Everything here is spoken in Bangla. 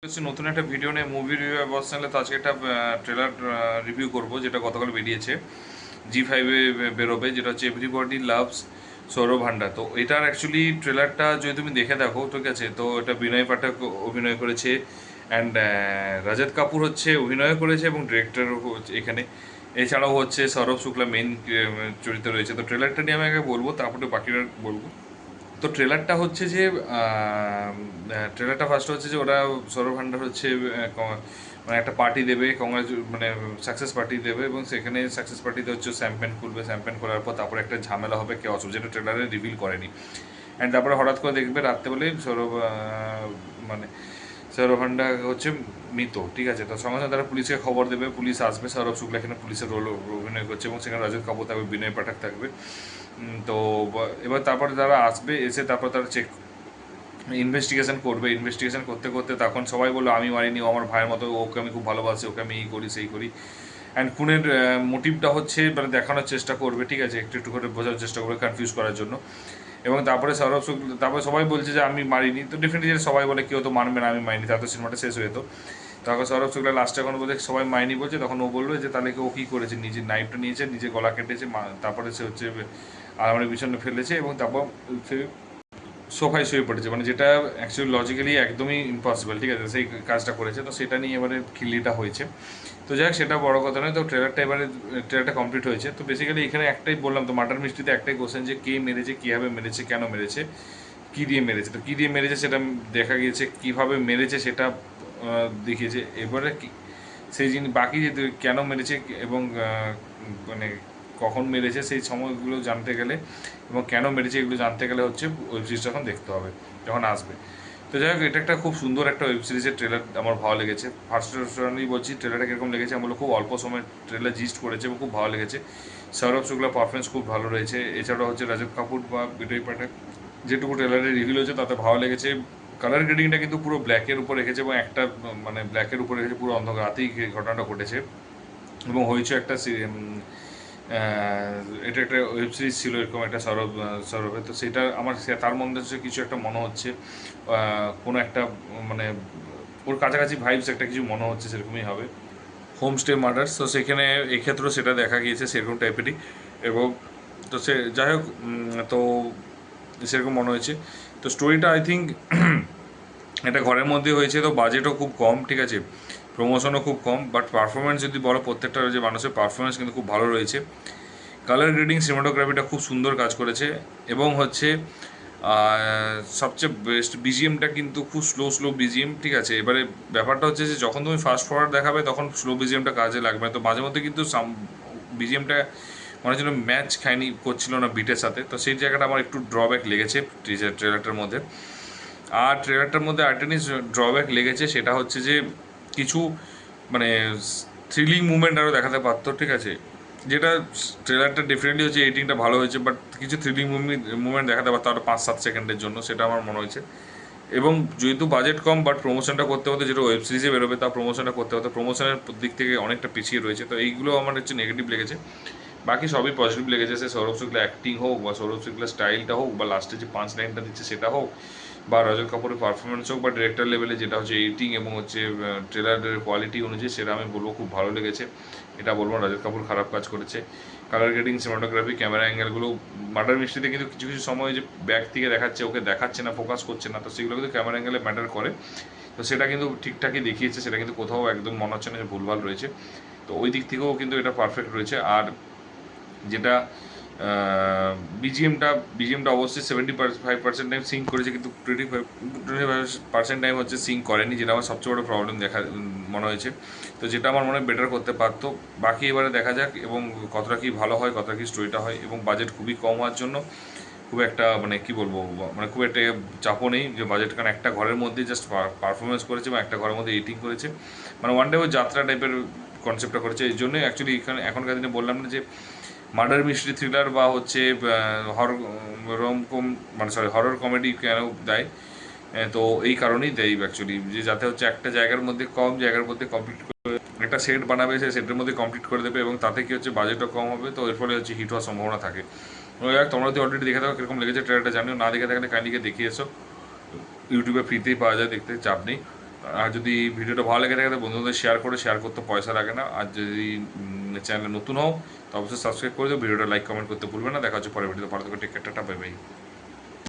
নতুন একটা ভিডিও নিয়ে মুভি রিভিউ বস চ্যানেলে। তো আজকে একটা ট্রেলার রিভিউ করব যেটা গতকাল বেরিয়েছে, জি5-এ বেরোবে, যেটা হচ্ছে এভরিবডি লাভস সৌরভ ভান্ডার। তো এটার অ্যাকচুয়ালি ট্রেলারটা যদি তুমি দেখে দেখো, ঠিক আছে, তো এটা বিনয় পাঠক অভিনয় করেছে অ্যান্ড রাজত কাপুর হচ্ছে অভিনয় করেছে এবং ডিরেক্টর এখানে। এছাড়াও হচ্ছে সৌরভ শুক্লা মেন চরিত্র রয়েছে। তো ট্রেলারটা নিয়ে আমি আগে বলবো, তারপরে বাকিটা বলবো। তো ট্রেলারটা হচ্ছে যে ট্রেলারটা ফার্স্ট হচ্ছে যে ওরা সৌরভ ভান্ডার হচ্ছে মানে একটা পার্টি দেবে, মানে সাকসেস পার্টি দেবে, এবং সেখানে সাকসেস পার্টিতে হচ্ছে শ্যাম্পেন খুলবে। শ্যাম্পেন খোলার পর তারপরে একটা ঝামেলা হবে, কেউ অসুবিধা, যেটা ট্রেলারে রিভিল করেনি। অ্যান্ড তারপরে হঠাৎ করে দেখবে রাত্রেবেলায় মানে সৌরভ ভান্ডার হচ্ছে মৃত, ঠিক আছে। তো সঙ্গে সঙ্গে তারা পুলিশকে খবর দেবে, পুলিশ আসবে, সৌরভ শুক্লা এখানে পুলিশের রোল অভিনয় করছে এবং সেখানে রজত কাপুর থাকবে, বিনয় পাঠক থাকবে। তো এবার তারপরে তারা আসবে, এসে তারপর তারা চেক ইনভেস্টিগেশন করবে। ইনভেস্টিগেশন করতে করতে তখন সবাই বললো আমি মারিনি, ও আমার ভাইয়ের মতো, ওকে আমি খুব ভালোবাসি, ওকে আমি এই করি সেই করি। অ্যান্ড খুনের মোটিভটা হচ্ছে মানে দেখানোর চেষ্টা করবে, ঠিক আছে, একটু একটু করে বোঝার চেষ্টা করবে কনফিউজ করার জন্য। এবং তারপরে সৌরভ শুক্লা, তারপরে সবাই বলছে যে আমি মারিনি। তো ডেফিনেটলি সবাই বলে কেউ তো মানবে না আমি মারিনি, তার তো সিনেমাটা শেষ হয়ে যেত। তখন সৌরভ শুক্লা লাস্টে এখন বলছে সবাই মাইনি বলছে, তখন ও বললো যে তাহলে ও কী করেছে, নিজে নাইফটা নিয়েছে, নিজে গলা কেটেছে, তারপরে সে হচ্ছে আলমারির পিছনে ফেলেছে এবং তারপর সে সোফায় শুয়ে পড়েছে, মানে যেটা অ্যাকচুয়ালি লজিক্যালি একদমই ইম্পসিবল, ঠিক আছে, সেই কাজটা করেছে। তো সেটা নিয়ে এবারে খিল্লিটা হয়েছে। তো যাই হোক, সেটা বড় কথা নয়। তো ট্রেলারটা কমপ্লিট হয়েছে। তো বেসিক্যালি এখানে একটাই বললাম, তো মার্ডার মিস্ট্রিতে একটাই কোশ্চেন যে কে মেরেছে, কীভাবে মেরেছে, কেন মেরেছে, কী দিয়ে মেরেছে। তো কী দিয়ে মেরেছে সেটা দেখা গিয়েছে, কীভাবে মেরেছে সেটা দেখিয়েছে। এবারে সেই জিনিস বাকি যে কেন মেরেছে এবং মানে কখন মেরেছে সেই সময়গুলো জানতে গেলে এবং কেন মেরেছে এগুলো জানতে গেলে হচ্ছে ওয়েব সিরিজটা এখন দেখতে হবে যখন আসবে। তো যাই হোক, এটা একটা খুব সুন্দর একটা ওয়েব সিরিজের ট্রেলার আমার ভালো লেগেছে। ফার্স্টই বলছি ট্রেলারটা কীরকম লেগেছে, আমরা খুব অল্প সময় ট্রেলার জিস্ট করেছে এবং খুব ভালো লেগেছে। সৌরভ শুক্লা পারফরমেন্স খুব ভালো রয়েছে। এছাড়াও হচ্ছে রাজত কাপুর বা বিনয় পাঠক, যেটুকু ট্রেলারে রিভিল হয়েছে তাতে ভালো লেগেছে। কালার গ্রেডিংটা কিন্তু পুরো ব্ল্যাকের উপর রেখেছে এবং একটা মানে ব্ল্যাকের উপর রেখেছে, পুরো অন্ধকার রাতেই ঘটনাটা ঘটেছে এবং হয়েছে একটা এটা একটা ওয়েব সিরিজ ছিল এরকম একটা সৌরভের। তো সেটা আমার তার মধ্যে হচ্ছে কিছু একটা মনে হচ্ছে, কোনো একটা মানে ওর কাছাকাছি ভাইবস একটা কিছু মনে হচ্ছে, সেরকমই হবে হোমস্টে মার্ডার্স। তো সেখানে এক্ষেত্রেও সেটা দেখা গিয়েছে সেরকম টাইপেরই। এবং তো সে যাই হোক, তো সেরকম মনে হয়েছে। তো স্টোরিটা আই থিঙ্ক এটা ঘরের মধ্যে হয়েছে, তো বাজেটও খুব কম, ঠিক আছে, প্রমোশনও খুব কম, বাট পারফরমেন্স যদি বলো প্রত্যেকটা যে মানুষের পারফরমেন্স কিন্তু খুব ভালো রয়েছে। কালার গ্রেডিং, সিনেমাটোগ্রাফিটা খুব সুন্দর কাজ করেছে এবং হচ্ছে সবচেয়ে বেস্ট বিজিএমটা কিন্তু খুব স্লো স্লো বিজিএম, ঠিক আছে। এবারে ব্যাপারটা হচ্ছে যে যখন তুমি ফাস্ট ফরওয়ার্ড দেখাবে তখন স্লো বিজিএমটা কাজে লাগবে না। তো মাঝে মধ্যে কিন্তু বিজিএমটা মনে হচ্ছিল ম্যাচ খায়নি, করছিল না বিটের সাথে। তো সেই জায়গাটা আমার একটু ড্রব্যাক লেগেছে ট্রেলারটার মধ্যে। আর ট্রেলারটার মধ্যে আরেকটা জিনিস ড্রব্যাক লেগেছে, সেটা হচ্ছে যে কিছু মানে থ্রিলিং মুভমেন্ট আরও দেখাতে পারতো, ঠিক আছে, যেটা ট্রেলারটা ডেফিনেটলি হচ্ছে এডিটিংটা ভালো হয়েছে, বাট কিছু থ্রিলিং মুভমেন্ট দেখাতে পারতো আরও 5-7 সেকেন্ডের জন্য, সেটা আমার মনে হয়েছে। এবং যেহেতু বাজেট কম, বাট প্রমোশনটা করতে হতে, যেটা ওয়েব সিরিজে বেরোবে তা প্রমোশনটা করতে হতো, প্রমোশনের দিক থেকে অনেকটা পিছিয়ে রয়েছে। তো এইগুলো আমার হচ্ছে নেগেটিভ লেগেছে। বাকি সবই পজিটিভ লেগেছে, সে সৌরভ শুক্লা অ্যাক্টিং হোক বা সৌরভ শুক্লার স্টাইলটা হোক বা লাস্টে যে পাঁচ লাইনটা দিচ্ছে সেটা হোক বা রজত কাপুরের পারফরমেন্স হোক বা ডিরেক্টর লেভেলে যেটা হচ্ছে এডিটিং এবং হচ্ছে ট্রেলারের কোয়ালিটি অনুযায়ী, সেটা আমি বলবো খুব ভালো লেগেছে। এটা বলবো রজত কাপুর খারাপ কাজ করেছে। কালার গ্রেডিং, সিনেমাটোগ্রাফি, ক্যামেরা অ্যাঙ্গেলগুলো, মার্ডার মিস্ট্রিতে কিন্তু কিছু কিছু সময় যে ব্যাক থেকে দেখাচ্ছে, ওকে দেখাচ্ছে না, ফোকাস করছে না, তো সেগুলো কিন্তু ক্যামেরা অ্যাঙ্গেলে ম্যাটার করে। তো সেটা কিন্তু ঠিকঠাকই দেখিয়েছে, সেটা কিন্তু কোথাও একদম মনে হচ্ছে না যে ভুলভাল রয়েছে। তো ওই দিক থেকেও কিন্তু এটা পারফেক্ট রয়েছে। আর যেটা বিজিএমটা অবশ্যই 75% টাইম সিঙ্ক করেছে, কিন্তু 25% টাইম হচ্ছে সিঙ্ক করেনি, যেটা আমার সবচেয়ে বড় প্রবলেম মনে হয়েছে। তো যেটা আমার মনে হয় বেটার করতে পারতো। বাকি এবারে দেখা যাক এবং কতটা কি ভালো হয়, কতটা কি স্টোরিটা হয়। এবং বাজেট খুবই কম হওয়ার জন্য খুব একটা মানে কী বলবো, মানে খুব একটা চাপও নেই যে বাজেট, কারণ একটা ঘরের মধ্যে জাস্ট পারফরমেন্স করেছে এবং একটা ঘরের মধ্যে এডিটিং করেছে, মানে ওয়ান ডে যাত্রা টাইপের কনসেপ্টটা করেছে। এই জন্যই অ্যাকচুয়ালি এখনকার দিনে বললাম না যে মার্ডার মিস্ট্রি থ্রিলার বা হচ্ছে রমকম, মানে সরি হরর কমেডি কেন দেয়, তো এই কারণেই দেয় অ্যাকচুয়ালি, যে যাতে হচ্ছে একটা জায়গার মধ্যে কম জায়গার মধ্যে কমপ্লিট করে একটা সেট বানাবে, সেই সেটের মধ্যে কমপ্লিট করে দেবে এবং তাতে কি হচ্ছে বাজেটও কম হবে, তো এর ফলে হচ্ছে হিট হওয়ার সম্ভাবনা থাকে। তোমরা যদি অলরেডি দেখে থাকো কীরকম লেগেছে ট্রেলারটা জানিও, না দেখে থাকলে কাইন্ডলিকে দেখিয়ে এসো, ইউটিউবে ফ্রিতেই পাওয়া যায়, দেখতে চাপ নেই। আর যদি ভিডিওটা ভালো লেগে থাকে তো বন্ধুদের শেয়ার করতে পয়সা লাগে না। আর যদি চ্যানেলে নতুন হও তো অবশ্যই সাবস্ক্রাইব করে দিও, ভিডিওটা লাইক কমেন্ট করতে ভুলবে না। দেখা হচ্ছে পরের ভিডিওতে, ভালো থেকে take care, tata, bye by.